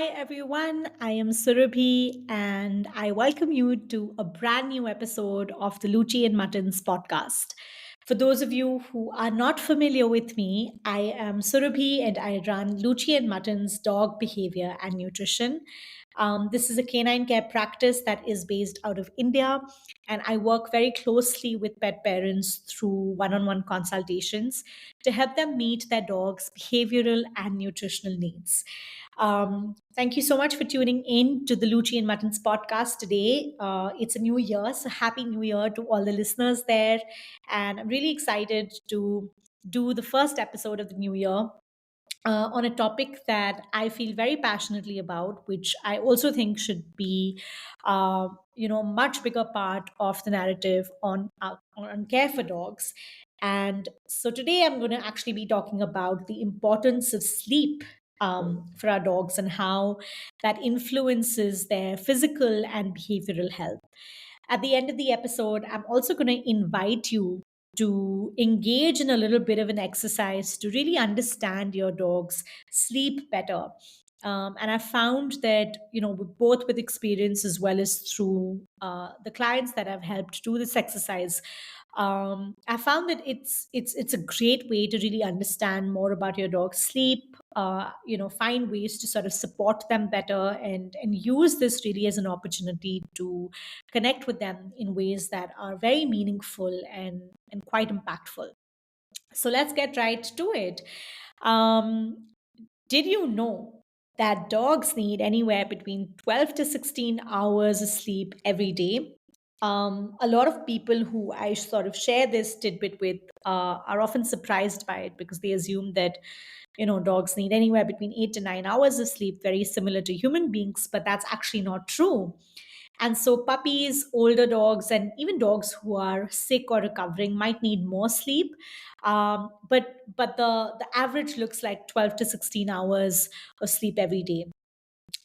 Hi everyone, I am Surabhi and I welcome you to a brand new episode of the Luchi and Muttons podcast. For those of you who are not familiar with me, I am Surabhi and I run Luchi and Muttons Dog Behavior and Nutrition. This is a canine care practice that is based out of India, and I work very closely with pet parents through one on one consultations to help them meet their dog's behavioral and nutritional needs. Thank you so much for tuning in to the Luchi and Muttons podcast today. It's a new year, so happy new year to all the listeners there. And I'm really excited to do the first episode of the new year on a topic that I feel very passionately about, which I also think should be, much bigger part of the narrative on care for dogs. And so today I'm going to actually be talking about the importance of sleep for our dogs and how that influences their physical and behavioral health. At the end of the episode, I'm also going to invite you to engage in a little bit of an exercise to really understand your dog's sleep better. And I found that, both with experience as well as through the clients that I've helped do this exercise, I found that it's a great way to really understand more about your dog's sleep. Find ways to sort of support them better and use this really as an opportunity to connect with them in ways that are very meaningful and quite impactful. So let's get right to it. Um, did you know that dogs need anywhere between 12 to 16 hours of sleep every day? A lot of people who I sort of share this tidbit with are often surprised by it because they assume that dogs need anywhere between 8 to 9 hours of sleep, very similar to human beings, but that's actually not true. And so puppies, older dogs, and even dogs who are sick or recovering might need more sleep. But the average looks like 12 to 16 hours of sleep every day.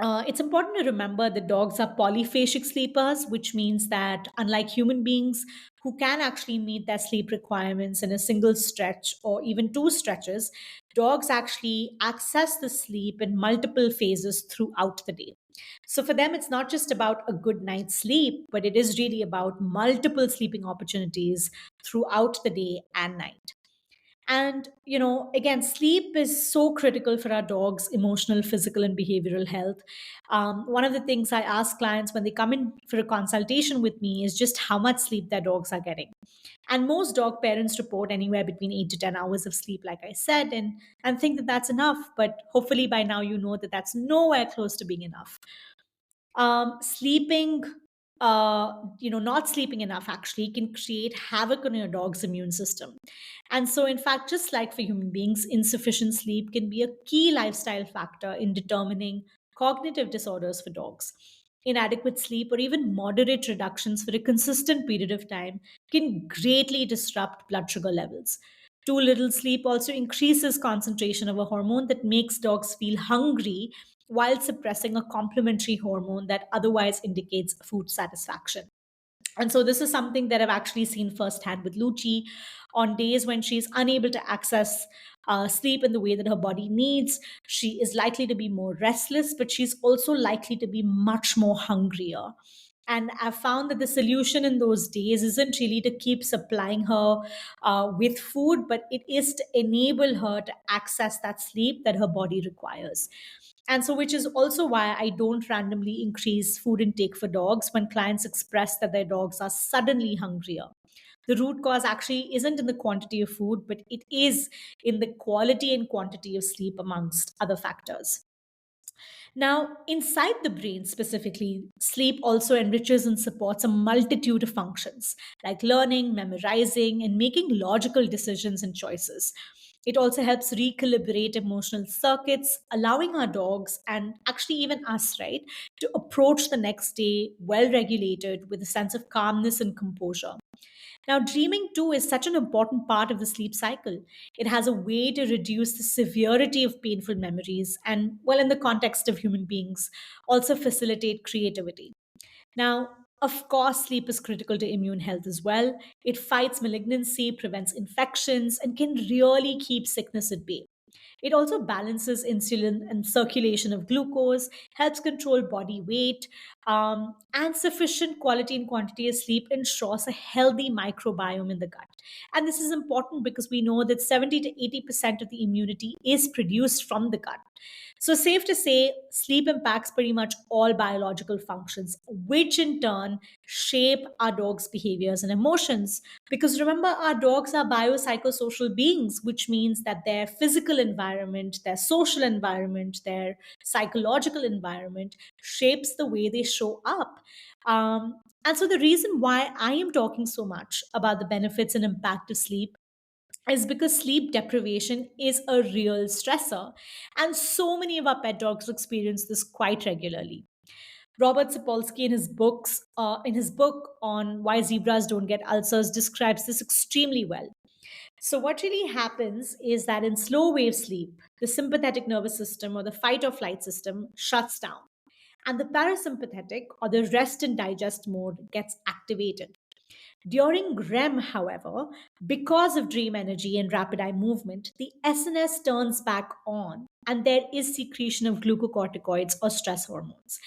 It's important to remember that dogs are polyphasic sleepers, which means that unlike human beings who can actually meet their sleep requirements in a single stretch or even two stretches, dogs actually access the sleep in multiple phases throughout the day. So for them, it's not just about a good night's sleep, but it is really about multiple sleeping opportunities throughout the day and night. And, again, sleep is so critical for our dogs' emotional, physical, and behavioral health. One of the things I ask clients when they come in for a consultation with me is just how much sleep their dogs are getting. And most dog parents report anywhere between 8 to 10 hours of sleep, like I said, and think that that's enough. But hopefully by now you know that that's nowhere close to being enough. Sleeping not sleeping enough actually can create havoc on your dog's immune system. And so in fact, just like for human beings, insufficient sleep can be a key lifestyle factor in determining cognitive disorders for dogs. Inadequate sleep or even moderate reductions for a consistent period of time can greatly disrupt blood sugar levels. Too little sleep also increases concentration of a hormone that makes dogs feel hungry while suppressing a complementary hormone that otherwise indicates food satisfaction. And so this is something that I've actually seen firsthand with Luchi. On days when she's unable to access sleep in the way that her body needs, she is likely to be more restless, but she's also likely to be much more hungrier. And I've found that the solution in those days isn't really to keep supplying her with food, but it is to enable her to access that sleep that her body requires. And so, which is also why I don't randomly increase food intake for dogs when clients express that their dogs are suddenly hungrier. The root cause actually isn't in the quantity of food, but it is in the quality and quantity of sleep, amongst other factors. Now, inside the brain specifically, sleep also enriches and supports a multitude of functions like learning, memorizing, and making logical decisions and choices. It also helps recalibrate emotional circuits, allowing our dogs and actually even us, right, to approach the next day well regulated with a sense of calmness and composure. Now, dreaming too is such an important part of the sleep cycle. It has a way to reduce the severity of painful memories and, well, in the context of human beings, also facilitate creativity. Now, of course, sleep is critical to immune health as well. It fights malignancy, prevents infections, and can really keep sickness at bay. It also balances insulin and circulation of glucose, helps control body weight, and sufficient quality and quantity of sleep ensures a healthy microbiome in the gut. And this is important because we know that 70 to 80% of the immunity is produced from the gut. So, safe to say, sleep impacts pretty much all biological functions, which in turn shape our dog's behaviors and emotions. Because remember, our dogs are biopsychosocial beings, which means that their physical environment, their social environment, their psychological environment shapes the way they show up. And so, the reason why I am talking so much about the benefits and impact of sleep is because sleep deprivation is a real stressor. And so many of our pet dogs experience this quite regularly. Robert Sapolsky, in his book on why zebras don't get ulcers, describes this extremely well. So, what really happens is that in slow wave sleep, the sympathetic nervous system or the fight or flight system shuts down, and the parasympathetic or the rest and digest mode gets activated. During REM, however, because of dream energy and rapid eye movement, the SNS turns back on and there is secretion of glucocorticoids or stress hormones.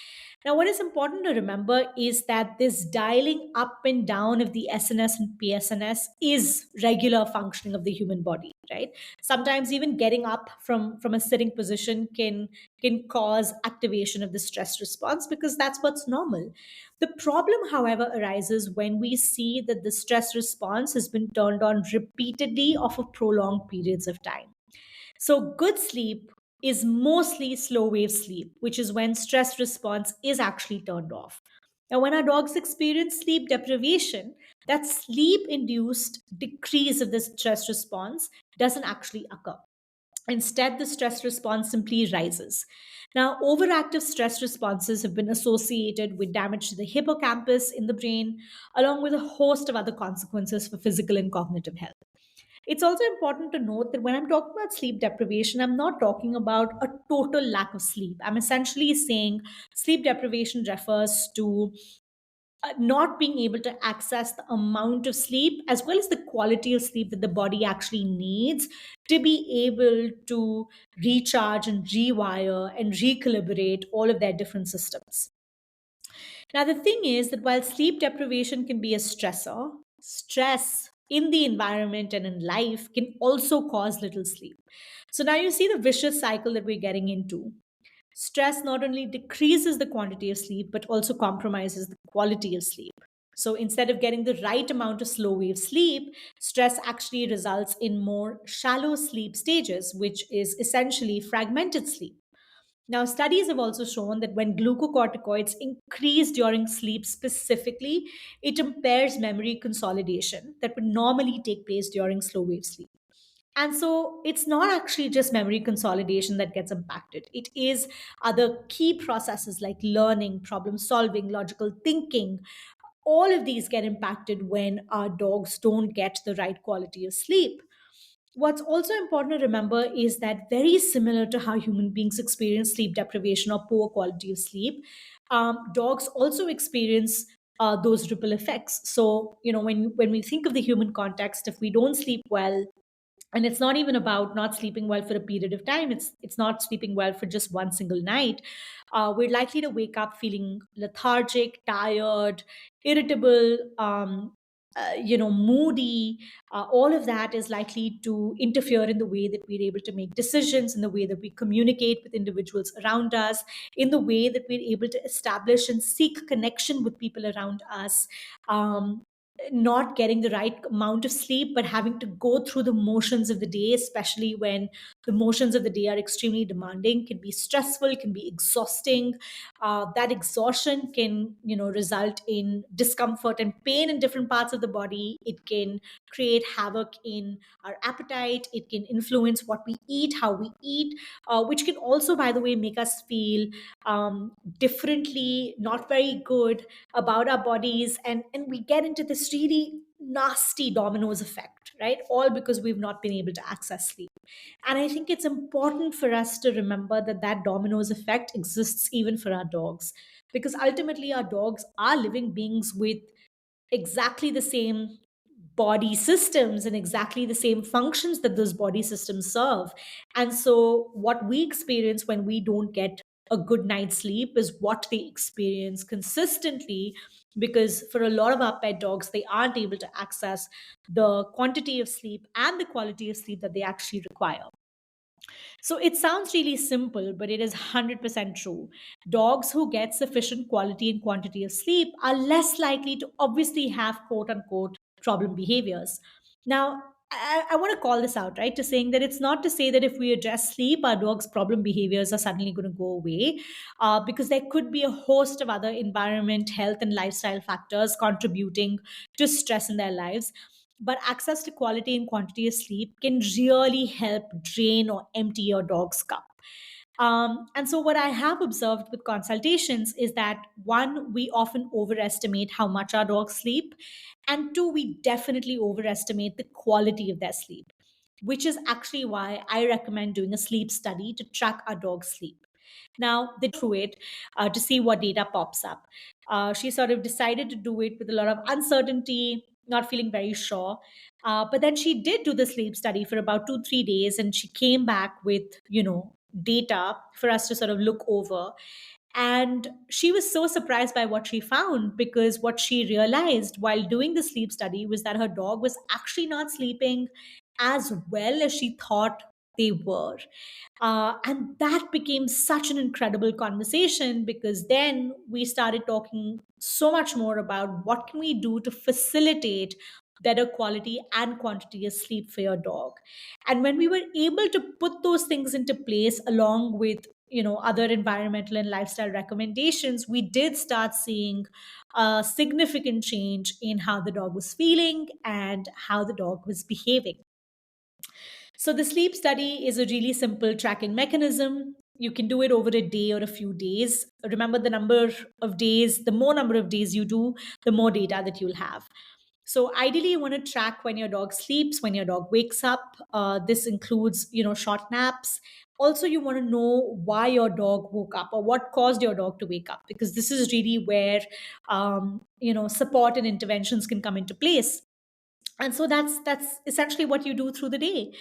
Now, what is important to remember is that this dialing up and down of the SNS and PSNS is regular functioning of the human body, right? Sometimes even getting up from a sitting position can cause activation of the stress response because that's what's normal. The problem, however, arises when we see that the stress response has been turned on repeatedly over prolonged periods of time. So, good sleep is mostly slow wave sleep, which is when stress response is actually turned off. Now, when our dogs experience sleep deprivation, that sleep induced decrease of the stress response doesn't actually occur. Instead, the stress response simply rises. Now, overactive stress responses have been associated with damage to the hippocampus in the brain, along with a host of other consequences for physical and cognitive health. It's also important to note that when I'm talking about sleep deprivation, I'm not talking about a total lack of sleep. I'm essentially saying sleep deprivation refers to not being able to access the amount of sleep as well as the quality of sleep that the body actually needs to be able to recharge and rewire and recalibrate all of their different systems. Now, the thing is that while sleep deprivation can be a stressor, stress in the environment and in life can also cause little sleep. So now you see the vicious cycle that we're getting into. Stress not only decreases the quantity of sleep, but also compromises the quality of sleep. So instead of getting the right amount of slow wave sleep, stress actually results in more shallow sleep stages, which is essentially fragmented sleep. Now, studies have also shown that when glucocorticoids increase during sleep specifically, it impairs memory consolidation that would normally take place during slow wave sleep. And so it's not actually just memory consolidation that gets impacted. It is other key processes like learning, problem solving, logical thinking. All of these get impacted when our dogs don't get the right quality of sleep. What's also important to remember is that, very similar to how human beings experience sleep deprivation or poor quality of sleep, dogs also experience those ripple effects. So, when we think of the human context, if we don't sleep well, and it's not even about not sleeping well for a period of time, it's not sleeping well for just one single night, we're likely to wake up feeling lethargic, tired, irritable, moody. All of that is likely to interfere in the way that we're able to make decisions, in the way that we communicate with individuals around us, in the way that we're able to establish and seek connection with people around us. Not getting the right amount of sleep, but having to go through the motions of the day, especially when the motions of the day are extremely demanding, can be stressful, can be exhausting. That exhaustion can, result in discomfort and pain in different parts of the body. It can create havoc in our appetite. It can influence what we eat, how we eat, which can also, by the way, make us feel differently, not very good about our bodies, and we get into this really nasty dominoes effect, right? All because we've not been able to access sleep. And I think it's important for us to remember that that dominoes effect exists even for our dogs, because ultimately our dogs are living beings with exactly the same body systems and exactly the same functions that those body systems serve. And so, what we experience when we don't get a good night's sleep is what they experience consistently, because for a lot of our pet dogs, they aren't able to access the quantity of sleep and the quality of sleep that they actually require. So it sounds really simple, but it is 100% true. Dogs who get sufficient quality and quantity of sleep are less likely to obviously have quote unquote problem behaviors. Now, I want to call this out, right? To saying that it's not to say that if we address sleep, our dog's problem behaviors are suddenly going to go away, because there could be a host of other environment, health, and lifestyle factors contributing to stress in their lives. But access to quality and quantity of sleep can really help drain or empty your dog's cup. And so, what I have observed with consultations is that one, we often overestimate how much our dogs sleep, and two, we definitely overestimate the quality of their sleep, which is actually why I recommend doing a sleep study to track our dog's sleep. Now, they through it to see what data pops up. She sort of decided to do it with a lot of uncertainty, not feeling very sure. But then she did do the sleep study for about 2, 3 days, and she came back with, data for us to sort of look over. And she was so surprised by what she found, because what she realized while doing the sleep study was that her dog was actually not sleeping as well as she thought they were. And that became such an incredible conversation, because then we started talking so much more about what can we do to facilitate better quality and quantity of sleep for your dog. And when we were able to put those things into place along with other environmental and lifestyle recommendations, we did start seeing a significant change in how the dog was feeling and how the dog was behaving. So, the sleep study is a really simple tracking mechanism. You can do it over a day or a few days. Remember, the number of days, the more number of days you do, the more data that you'll have. So, ideally, you want to track when your dog sleeps, when your dog wakes up. This includes, short naps. Also, you want to know why your dog woke up or what caused your dog to wake up, because this is really where, support and interventions can come into place. And so that's essentially what you do through the day.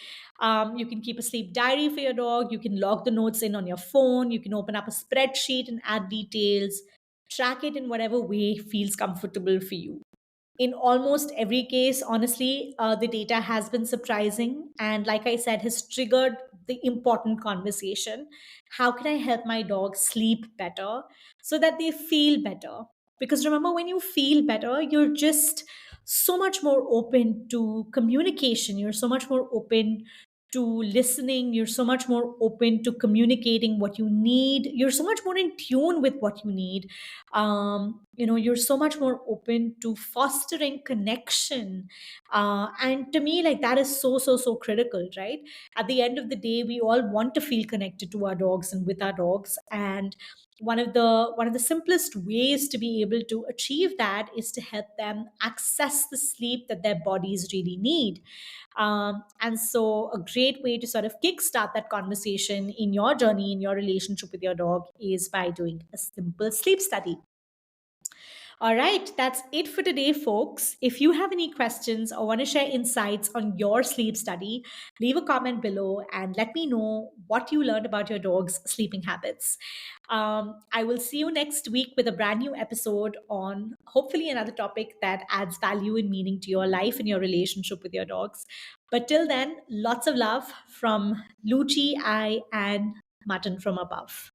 You can keep a sleep diary for your dog, you can log the notes in on your phone, you can open up a spreadsheet and add details, track it in whatever way feels comfortable for you. In almost every case, honestly, the data has been surprising, and like I said, has triggered the important conversation: how can I help my dog sleep better so that they feel better? Because remember, when you feel better, you're just so much more open to communication, you're so much more open to listening, you're so much more open to communicating what you need, you're so much more in tune with what you need. You're so much more open to fostering connection. And to me, like, that is so so so critical, right? At the end of the day, we all want to feel connected to our dogs and with our dogs, and one of the simplest ways to be able to achieve that is to help them access the sleep that their bodies really need. And so, a great way to sort of kickstart that conversation in your journey, in your relationship with your dog, is by doing a simple sleep study. All right, that's it for today, folks. If you have any questions or want to share insights on your sleep study, leave a comment below and let me know what you learned about your dog's sleeping habits. I will see you next week with a brand new episode on hopefully another topic that adds value and meaning to your life and your relationship with your dogs. But till then, lots of love from Lucci, I, and Mutton from above.